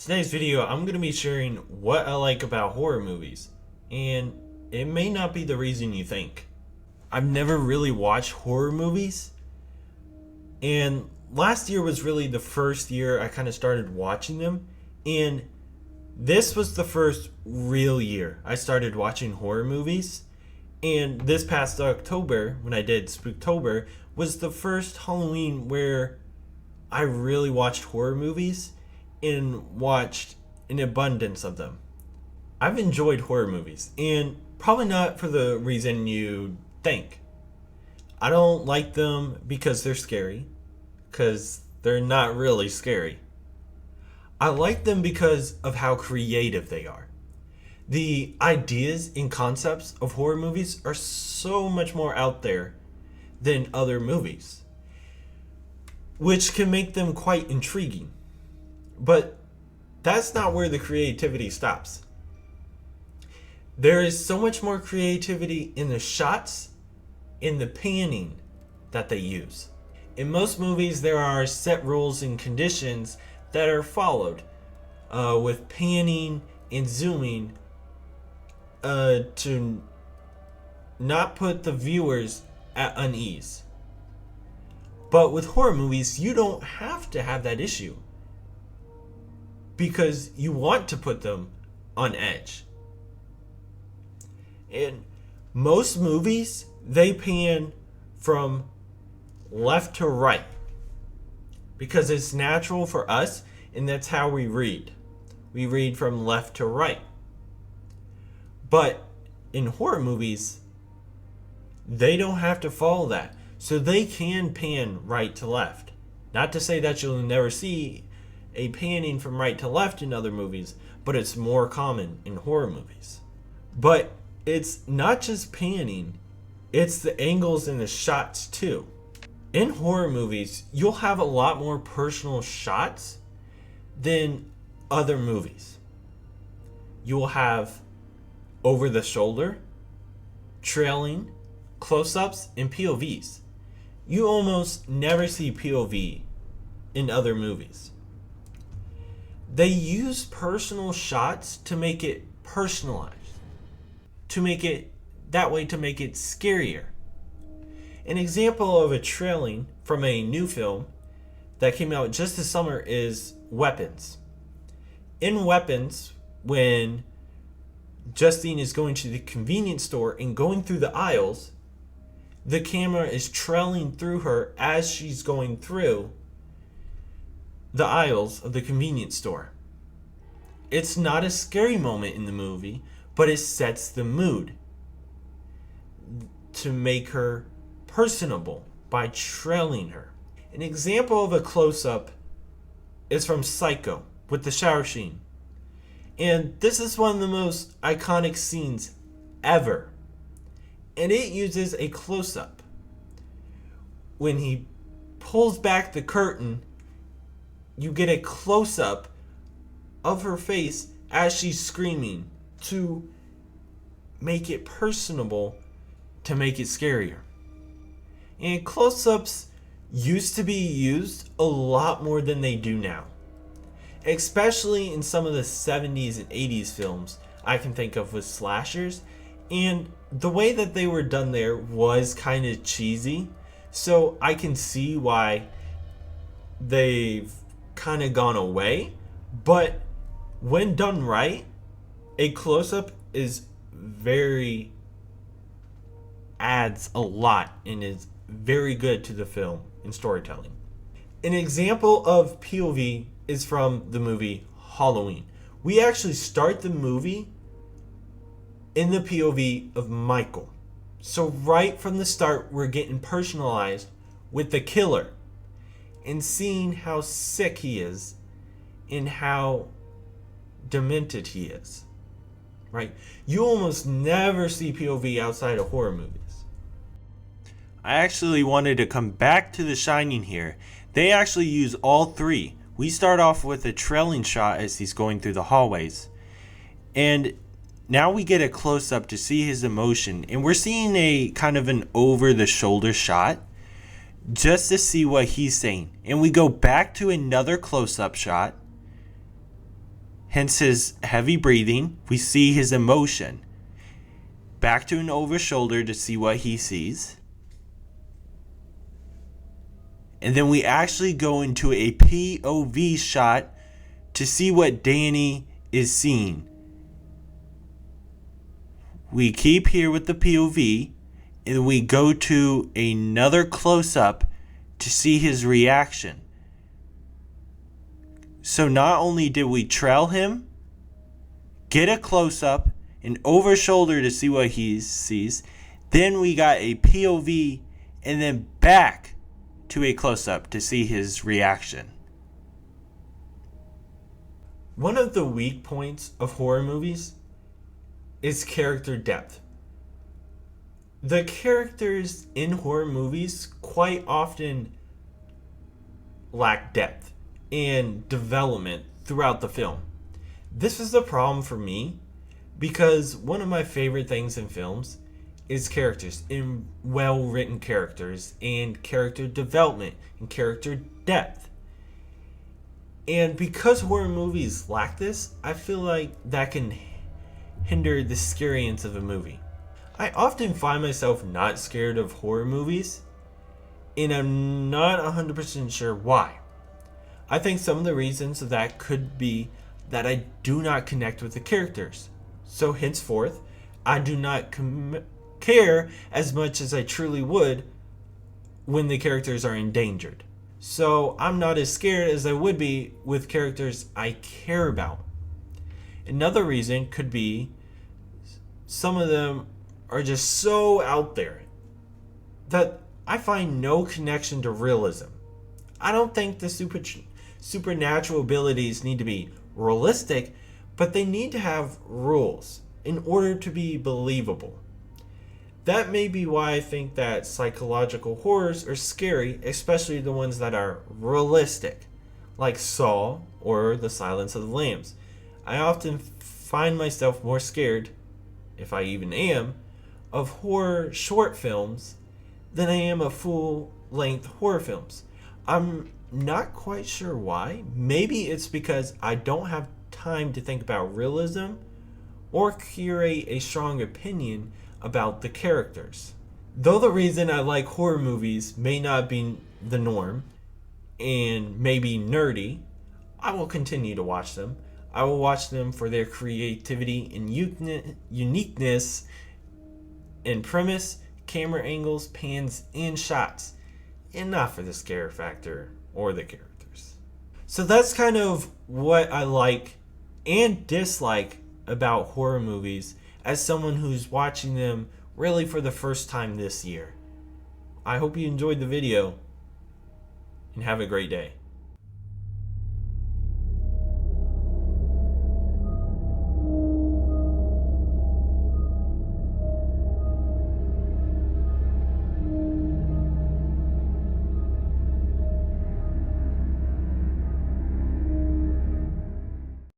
Today's video, I'm going to be sharing what I like about horror movies, and it may not be the reason you think. I've never really watched horror movies, and last year was really the first year I kind of started watching them, and this was the first real year I started watching horror movies. And this past October, when I did Spooktober, was the first Halloween where I really watched horror movies and watched an abundance of them. I've enjoyed horror movies, and probably not for the reason you think. I don't like them because they're scary, because they're not really scary. I like them because of how creative they are. The ideas and concepts of horror movies are so much more out there than other movies, which can make them quite intriguing. But that's not where the creativity stops. There is so much more creativity in the shots, in the panning that they use. In most movies, there are set rules and conditions that are followed with panning and zooming to not put the viewers at unease. But with horror movies, you don't have to have that issue, because you want to put them on edge. In most movies, they pan from left to right because it's natural for us, and that's how we read. We read from left to right. But in horror movies, they don't have to follow that. So they can pan right to left. Not to say that you'll never see a panning from right to left in other movies, but it's more common in horror movies. But it's not just panning, it's the angles and the shots too. In horror movies, you'll have a lot more personal shots than other movies. You'll have over the shoulder, trailing, close-ups, and POVs. You almost never see POV in other movies. They use personal shots to make it personalized, to make it that way, to make it scarier. An example of a trailing from a new film that came out just this summer is Weapons. In Weapons, when Justine is going to the convenience store and going through the aisles, the camera is trailing through her as she's going through the aisles of the convenience store. It's not a scary moment in the movie, but it sets the mood to make her personable by trailing her. An example of a close-up is from Psycho with the shower scene. And this is one of the most iconic scenes ever. And it uses a close-up. When he pulls back the curtain, you get a close-up of her face as she's screaming to make it personable, to make it scarier. And close-ups used to be used a lot more than they do now, especially in some of the 70s and 80s films I can think of with slashers. And the way that they were done there was kind of cheesy, so I can see why they've kind of gone away. But when done right, a close-up adds a lot and is very good to the film and storytelling. An example of POV is from the movie Halloween. We actually start the movie in the POV of Michael. So right from the start, we're getting personalized with the killer and seeing how sick he is and how demented he is. Right? You almost never see POV outside of horror movies. I actually wanted to come back to The Shining here. They actually use all three. We start off with a trailing shot as he's going through the hallways. And now we get a close-up to see his emotion. And we're seeing a kind of an over-the-shoulder shot just to see what he's saying. And we go back to another close-up shot hence his heavy breathing. We see his emotion. Back to an over shoulder to see what he sees. And then we actually go into a POV shot to see what Danny is seeing. We keep here with the POV, and we go to another close-up to see his reaction. So not only did we trail him, get a close-up, and over shoulder to see what he sees, then we got a POV, and then back to a close-up to see his reaction. One of the weak points of horror movies is character depth. The characters in horror movies quite often lack depth and development throughout the film. This is the problem for me because one of my favorite things in films is characters, in well-written characters, and character development and character depth. And because horror movies lack this, I feel like that can hinder the scariance of a movie. I often find myself not scared of horror movies, and I'm not 100% sure why. I think some of the reasons of that could be that I do not connect with the characters. So henceforth, I do not care as much as I truly would when the characters are endangered. So I'm not as scared as I would be with characters I care about. Another reason could be some of them are just so out there that I find no connection to realism. I don't think the supernatural abilities need to be realistic, but they need to have rules in order to be believable. That may be why I think that psychological horrors are scary, especially the ones that are realistic, like Saw or The Silence of the Lambs. I often find myself more scared, if I even am, of horror short films than I am of full-length horror films. I'm not quite sure why. Maybe it's because I don't have time to think about realism or curate a strong opinion about the characters. Though the reason I like horror movies may not be the norm and may be nerdy, I will continue to watch them. I will watch them for their creativity and uniqueness in premise, camera angles, pans, and shots, and not for the scare factor or the characters. So that's kind of what I like and dislike about horror movies as someone who's watching them really for the first time this year. I hope you enjoyed the video and have a great day.